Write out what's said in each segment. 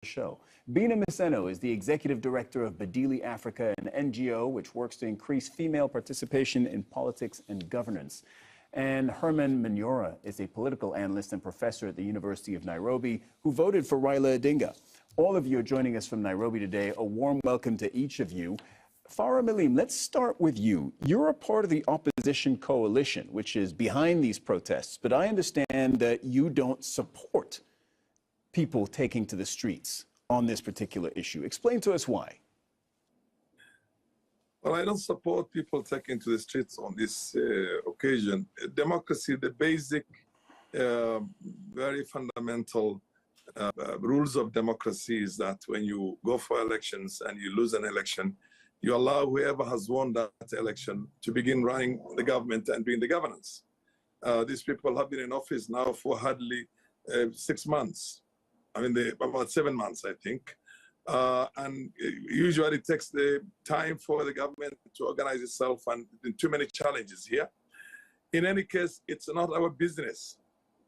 show. Bina Miseno is the executive director of Badili Africa, an NGO which works to increase female participation in politics and governance. And Herman Manyora is a political analyst and professor at the University of Nairobi who voted for Raila Odinga. All of you are joining us from Nairobi today. A warm welcome to each of you. Farah Malim, let's start with you. You're a part of the opposition coalition, which is behind these protests, but I understand that you don't support people taking to the streets on this particular issue. Explain to us why. Well, I don't support people taking to the streets on this occasion. Democracy, the basic, very fundamental rules of democracy is that when you go for elections and you lose an election, you allow whoever has won that election to begin running the government and doing the governance. These people have been in office now for hardly 6 months. I mean, about 7 months, I think. And usually it takes the time for the government to organize itself, and too many challenges here. In any case, it's not our business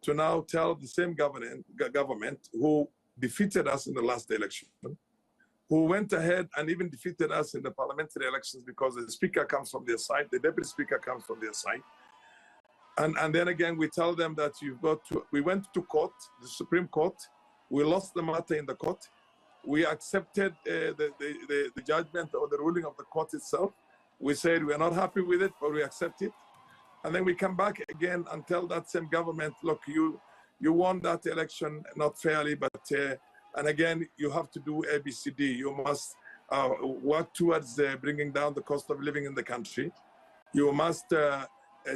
to now tell the same government who defeated us in the last election, who went ahead and even defeated us in the parliamentary elections because the speaker comes from their side, the deputy speaker comes from their side. And then again, we tell them that we went to court, the Supreme Court, we lost the matter in the court. We accepted the judgment or the ruling of the court itself. We said we're not happy with it, but we accept it. And then we come back again and tell that same government, look, you won that election not fairly, but and again, you have to do ABCD. You must work towards bringing down the cost of living in the country. You must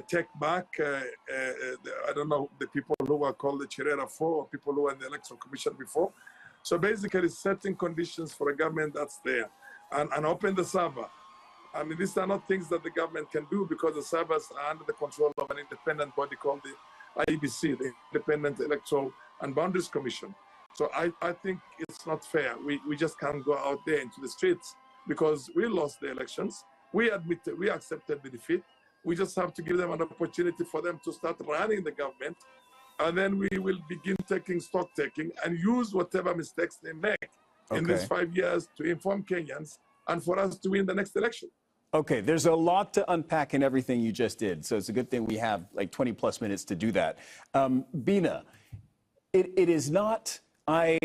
take back, I don't know, the people who were called the Chirera 4, or people who were in the Electoral Commission before. So basically setting conditions for a government that's there and open the server. I mean, these are not things that the government can do because the servers are under the control of an independent body called the IEBC, the Independent Electoral and Boundaries Commission. So I think it's not fair. We just can't go out there into the streets because we lost the elections. We accepted the defeat. We just have to give them an opportunity for them to start running the government. And then we will begin stock taking and use whatever mistakes they make in these 5 years to inform Kenyans and for us to win the next election. Okay, there's a lot to unpack in everything you just did. So it's a good thing we have like 20 plus minutes to do that. Bina, it is not, I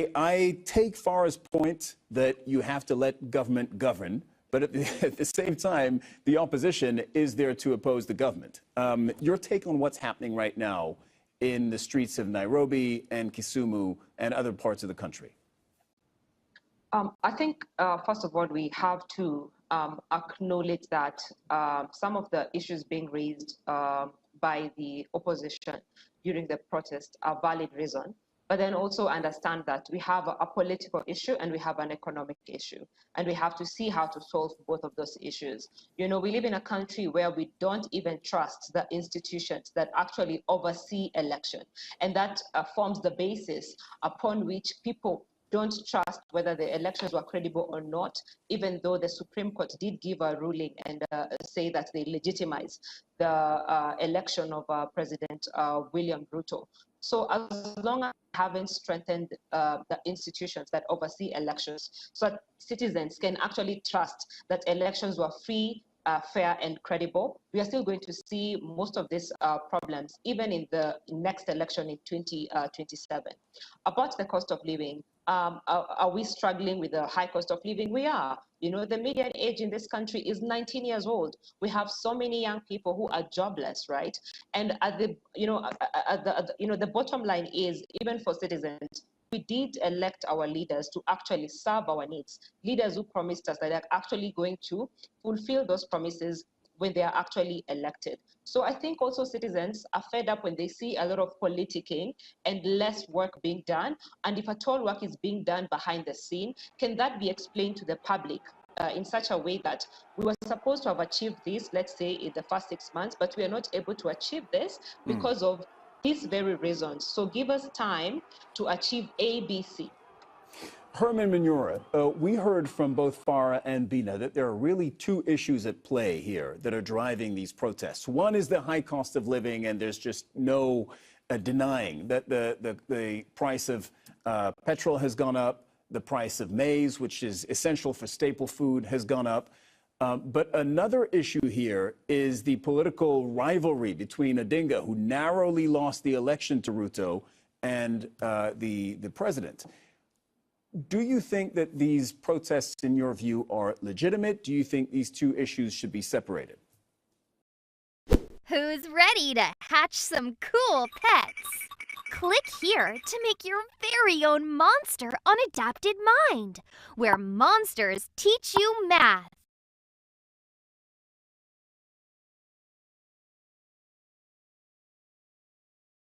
take Farah's point that you have to let government govern. But at the same time, the opposition is there to oppose the government. Your take on what's happening right now in the streets of Nairobi and Kisumu and other parts of the country? I think, first of all, we have to acknowledge that some of the issues being raised by the opposition during the protest are valid reasons. But then also understand that we have a political issue and we have an economic issue. And we have to see how to solve both of those issues. You know, we live in a country where we don't even trust the institutions that actually oversee election. And that forms the basis upon which people don't trust whether the elections were credible or not, even though the Supreme Court did give a ruling and say that they legitimize the election of President William Ruto. So as long as we haven't strengthened the institutions that oversee elections, so that citizens can actually trust that elections were free, fair and credible, we are still going to see most of these problems, even in the next election in 2027. About the cost of living, are we struggling with the high cost of living? We are. You know, the median age in this country is 19 years old. We have so many young people who are jobless, right? And at the, the bottom line is, even for citizens, we did elect our leaders to actually serve our needs. Leaders who promised us that they're actually going to fulfill those promises when they are actually elected. So I think also citizens are fed up when they see a lot of politicking and less work being done. And if at all work is being done behind the scene, can that be explained to the public in such a way that we were supposed to have achieved this, let's say, in the first 6 months, but we are not able to achieve this because of these very reasons. So give us time to achieve ABC. Herman Manyora, we heard from both Farah and Bina that there are really two issues at play here that are driving these protests. One is the high cost of living, and there's just no denying that the price of petrol has gone up, The price of maize, which is essential for staple food, has gone up. But another issue here is the political rivalry between Odinga, who narrowly lost the election to Ruto, and the president. Do you think that these protests, in your view, are legitimate? Do you think these two issues should be separated? Who's ready to hatch some cool pets? Click here to make your very own monster on Adapted Mind, where monsters teach you math.